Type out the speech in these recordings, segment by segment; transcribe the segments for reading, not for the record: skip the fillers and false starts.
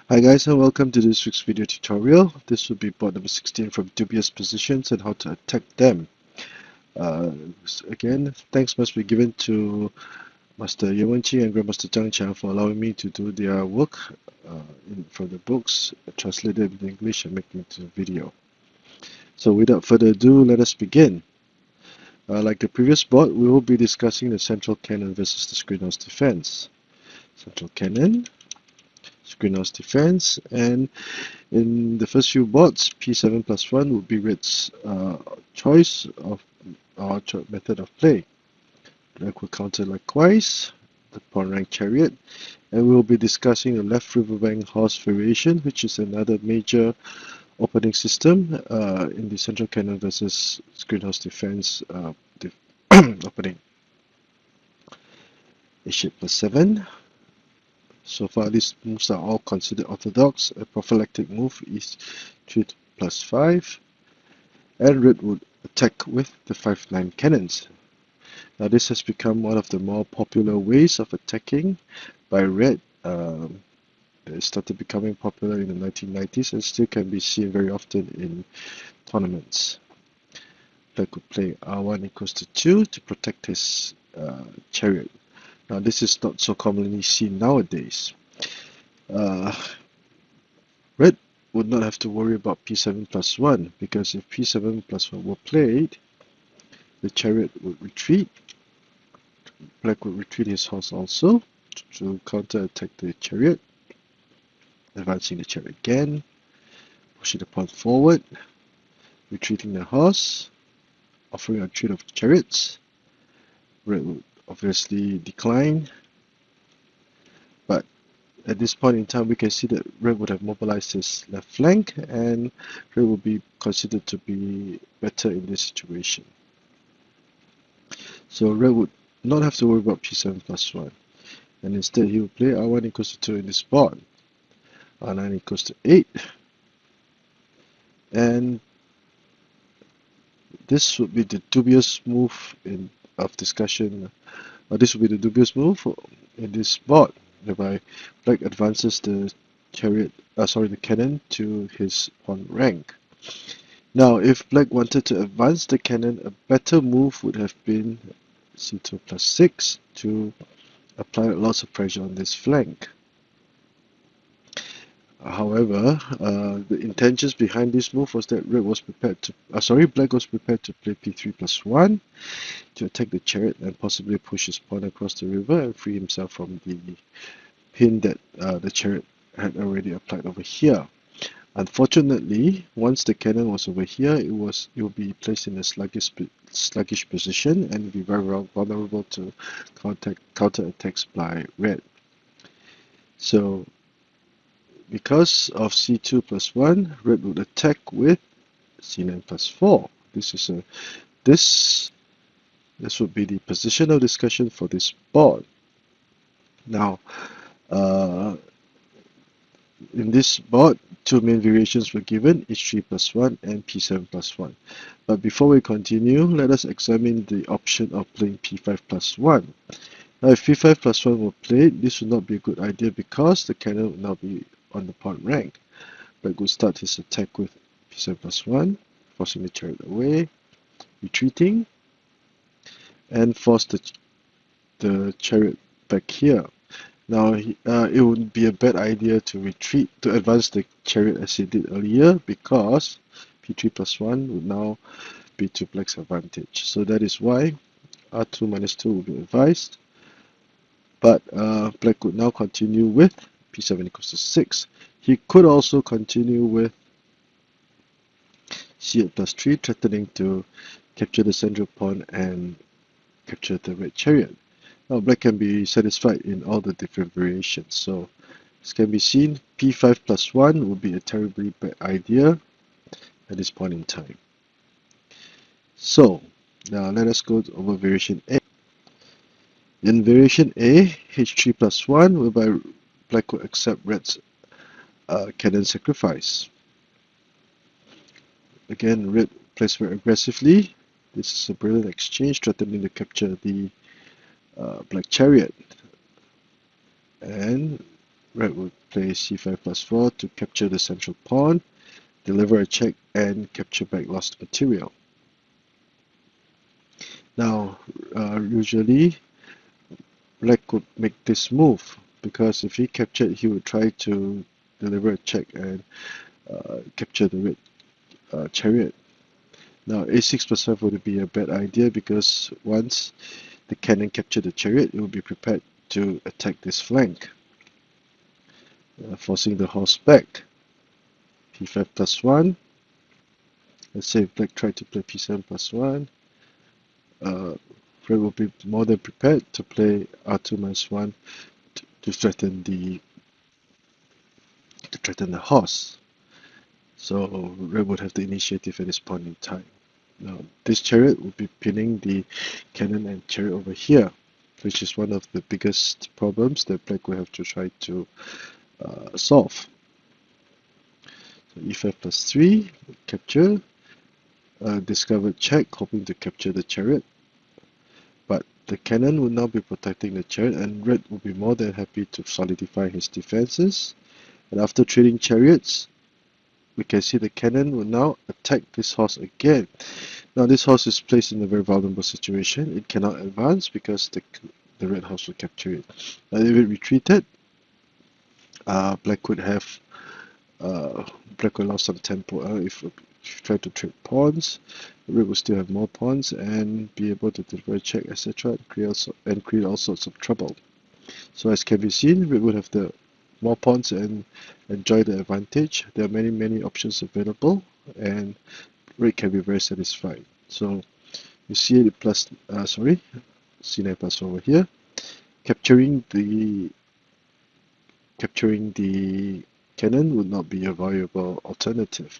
Hi guys and welcome to this week's video tutorial. This will be board number 16 from Dubious positions and how to attack them. Again, thanks must be given to Master Xiangqi and Grandmaster Xiangqi for allowing me to do their work from the books, translated into English and making it into a video. So without further ado, let us begin. Like the previous board, we will be discussing the central cannon versus the screenhouse defense. Central cannon, screenhouse defense, and in the first few boards, P7 plus 1 would be Red's choice of method of play. Black will counter likewise, the pawn rank chariot, and we'll be discussing the left riverbank horse variation, which is another major opening system in the central cannon versus screenhouse defense opening. A-shape plus 7. So far, these moves are all considered orthodox. A prophylactic move is 3 plus 5, and Red would attack with the 5-9 cannons. Now, this has become one of the more popular ways of attacking by Red. It started becoming popular in the 1990s and still can be seen very often in tournaments. Black would play R1 equals to 2 to protect his chariot. Now, this is not so commonly seen nowadays. Red would not have to worry about P7 plus 1 because if P7 plus 1 were played, the chariot would retreat. Black would retreat his horse also to counter-attack the chariot, advancing the chariot again, pushing the pawn forward, retreating the horse, offering a retreat of chariots. Red would obviously decline, but at this point in time we can see that Red would have mobilized his left flank and Red would be considered to be better in this situation. So Red would not have to worry about P7 plus 1, and instead he will play R1 equals to 2 in this board, R9 equals to 8, and this would be the dubious move of discussion. This would be the dubious move in this board, whereby Black advances the the cannon to his pawn rank. Now, if Black wanted to advance the cannon, a better move would have been C2 plus 6 to apply lots of pressure on this flank. However, the intentions behind this move was that Black was prepared to play P3 plus 1 to attack the chariot and possibly push his pawn across the river and free himself from the pin that the chariot had already applied over here. Unfortunately, once the cannon was over here, it will be placed in a sluggish position and be very vulnerable to counter attacks by Red. So, because of C2 plus 1, Red would attack with C9 plus 4. This would be the position of discussion for this board. Now, in this board, two main variations were given, H3 plus 1 and P7 plus 1. But before we continue, let us examine the option of playing P5 plus 1. Now, if P5 plus 1 were played, this would not be a good idea because the cannon would now be on the pawn rank. Black would start his attack with P7 plus 1, forcing the chariot away, retreating, and force the chariot back here. Now, it would be a bad idea to advance the chariot as he did earlier because P3 plus 1 would now be to Black's advantage. So that is why R2 minus 2 will be advised. But Black could now continue with P7 equals to 6. He could also continue with C8 plus 3, threatening to capture the central pawn and capture the red chariot. Now, Black can be satisfied in all the different variations. So, as can be seen, P5 plus 1 would be a terribly bad idea at this point in time. So, now let us go over variation A. In variation A, H3 plus 1, whereby Black will accept Red's cannon sacrifice. Again, Red plays very aggressively. This is a brilliant exchange, threatening to capture the Black chariot. And red would play c5 plus 4 to capture the central pawn, deliver a check, and capture back lost material. Now, usually, black could make this move, because if he captured, he would try to deliver a check and capture the red chariot. Now, a6 plus 5 would be a bad idea, because once the cannon captured the chariot, it will be prepared to attack this flank, forcing the horse back. p5 plus 1. Let's say if black tried to play p7 plus 1. Red will be more than prepared to play r2 minus 1 to threaten the horse. So red would have the initiative at this point in time. Now this chariot will be pinning the cannon and chariot over here, which is one of the biggest problems that black will have to try to solve. So e5 plus 3, capture, discovered check, hoping to capture the chariot. But the cannon will now be protecting the chariot, and red will be more than happy to solidify his defenses. And after trading chariots, we can see the cannon will now attack this horse again. Now this horse is placed in a very vulnerable situation. It cannot advance because the red horse will capture it. Now if it retreated, black could have black will lose some tempo. If you try to trade pawns, red will still have more pawns and be able to deliver a check, etc., and create all sorts of trouble. So as can be seen, red would have the more pawns and enjoy the advantage. There are many options available, and red can be very satisfied. So you see it plus c9 plus over here, capturing the cannon would not be a viable alternative.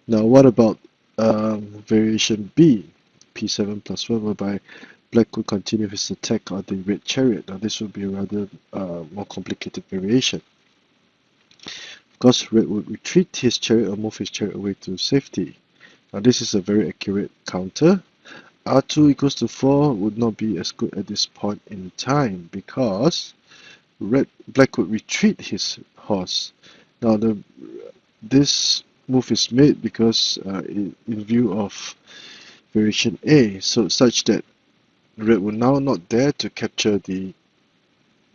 Now what about variation B, p7 plus 1, whereby black would continue his attack on the red chariot. Now this would be a rather more complicated variation. Of course, red would retreat his chariot or move his chariot away to safety. Now this is a very accurate counter. r2 equals to 4 would not be as good at this point in time, because black would retreat his horse. Now this move is made because in view of variation A, so such that red will now not dare to capture the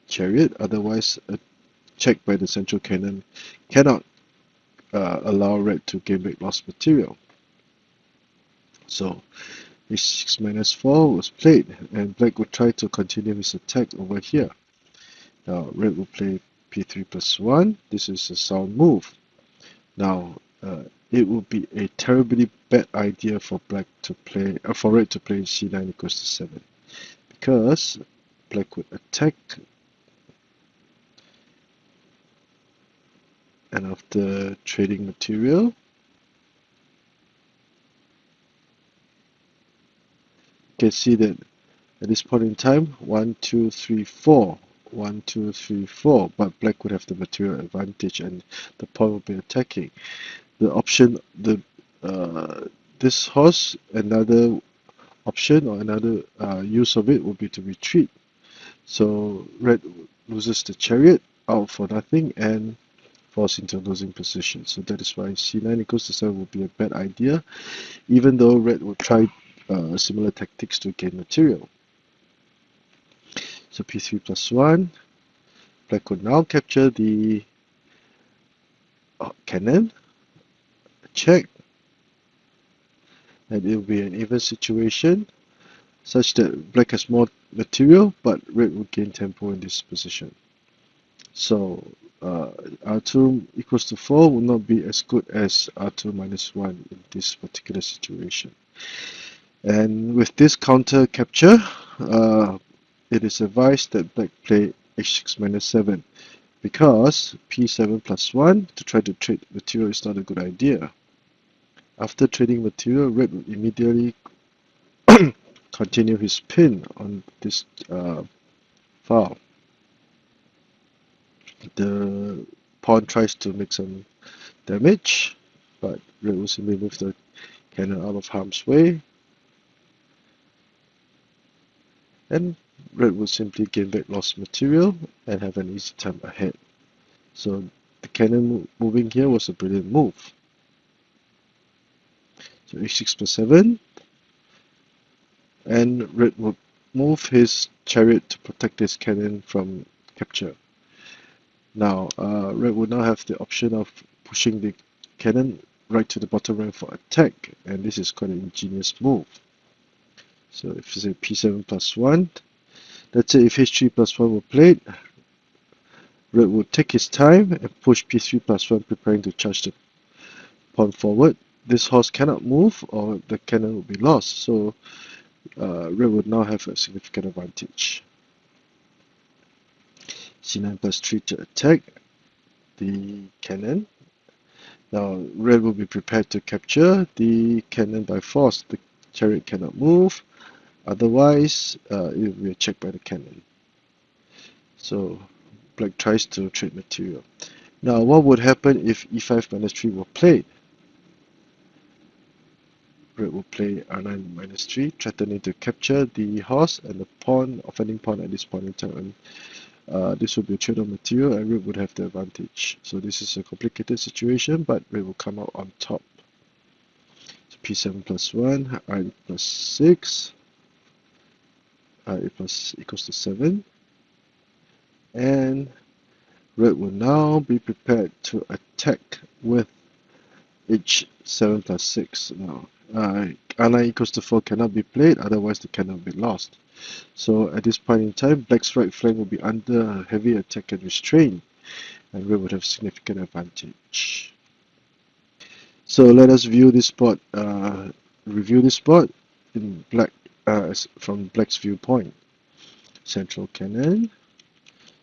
chariot, otherwise a check by the central cannon cannot allow red to gain back lost material. So h6 minus 4 was played, and black would try to continue his attack over here. Now red will play p3 plus 1. This is a sound move. Now it would be a terribly bad idea for black to play for red to play c9 equals to 7, because black would attack, and after trading material, you can see that at this point in time 1 2 3 4 1 2 3 4, but black would have the material advantage and the pawn will be attacking. The option, this horse, another option or another use of it would be to retreat. So red loses the chariot out for nothing and falls into a losing position. So that is why c9 equals to 7 would be a bad idea, even though red would try similar tactics to gain material. So p3 plus 1, black could now capture the cannon, check, and it will be an even situation such that black has more material, but red will gain tempo in this position. So r2 equals to 4 will not be as good as r2 minus 1 in this particular situation. And with this counter capture, it is advised that black play h6 minus 7, because p7 plus 1 to try to trade material is not a good idea. After trading material, red will immediately continue his pin on this file. The pawn tries to make some damage, but red will simply move the cannon out of harm's way, and red will simply gain back lost material and have an easy time ahead. So the cannon moving here was a brilliant move. So h6 plus 7, and red would move his chariot to protect his cannon from capture. Now, red would now have the option of pushing the cannon right to the bottom rank for attack, and this is quite an ingenious move. So if you say p7 plus 1, let's say if h3 plus 1 were played, red would take his time and push p3 plus 1, preparing to charge the pawn forward. This horse cannot move or the cannon will be lost, so red would now have a significant advantage. c9 plus 3 to attack the cannon. Now red will be prepared to capture the cannon by force. The chariot cannot move, otherwise it will be checked by the cannon. So black tries to trade material. Now what would happen if e5 minus 3 were played? Red will play r9 minus 3, threatening to capture the horse and the pawn, offending pawn at this point in time. This would be a trade of material and red would have the advantage. So this is a complicated situation, but red will come out on top. So p7 plus 1, r plus 6, r plus equals to 7, and red will now be prepared to attack with h7 plus 6. Now r9 equals to 4 cannot be played, otherwise the cannot be lost. So at this point in time, black's right flank will be under heavy attack and restraint, and red would have significant advantage. So let us view this spot, review this spot in black, from black's viewpoint. Central cannon,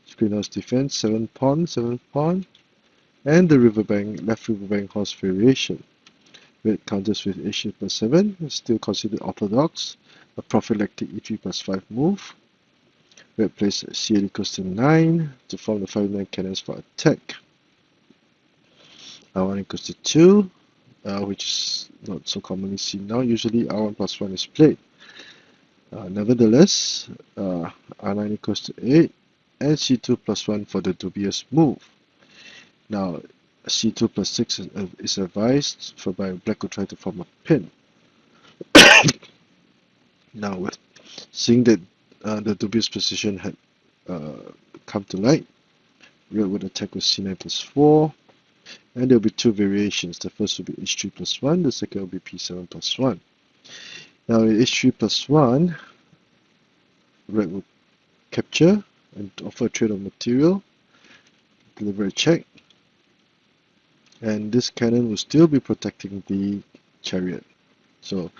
screenhouse defense, 7 pawn, and the riverbank, left riverbank horse variation. Red counters with h8 plus 7, still considered orthodox. A prophylactic e3 plus 5 move. Red plays c8 equals to 9 to form the 5-9 cannons for attack. r1 equals to 2, which is not so commonly seen now. Usually r1 plus 1 is played. Nevertheless, r9 equals to 8 and c2 plus 1 for the dubious move. Now c2 plus 6 is advised, whereby black could try to form a pin. Now with seeing that the dubious position had come to light, red would attack with c9 plus 4, and there will be two variations. The first will be h3 plus 1, the second will be p7 plus 1. Now in h3 plus 1, red would capture and offer a trade of material, deliver a check, and this cannon will still be protecting the chariot. So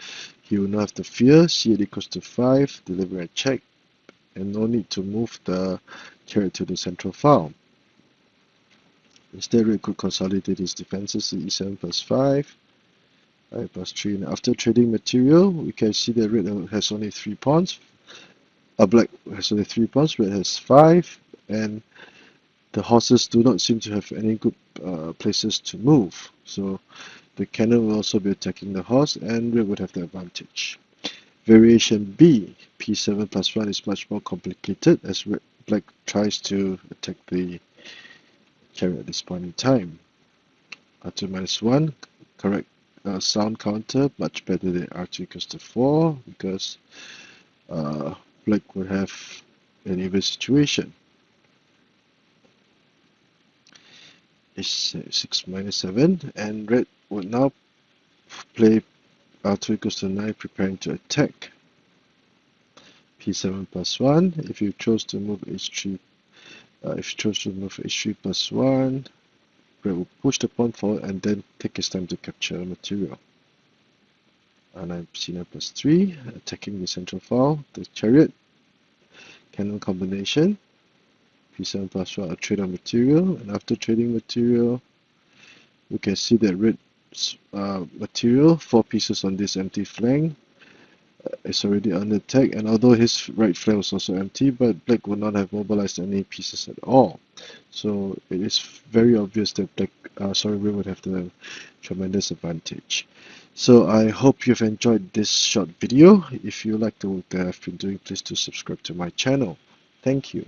he will not have to fear. c8 equals to 5, deliver a check, and no need to move the chariot to the central file. Instead, red could consolidate his defenses to e7 plus 5, I plus 3. And after trading material, we can see that red has only 3 pawns. Black has only 3 pawns, red has 5, and the horses do not seem to have any good places to move. So the cannon will also be attacking the horse, and red would have the advantage. Variation B, p7 plus 1, is much more complicated as black tries to attack the chariot at this point in time. r2 minus 1, correct sound counter, much better than r2 equals to 4, because black would have an even situation. h6 minus 7, and red would now play r2 equals to 9, preparing to attack. p7 plus 1, if you chose to move h3, h3 plus 1, red will push the pawn forward and then take his time to capture material. r9 c9 plus 3, attacking the central file, the chariot, cannon combination, p7 plus 1, a trade on material, and after trading material, we can see that red's material, 4 pieces on this empty flank, is already under attack, and although his right flank was also empty, but black would not have mobilized any pieces at all. So it is very obvious that red would have the tremendous advantage. So I hope you've enjoyed this short video. If you like the work that I've been doing, please do subscribe to my channel. Thank you.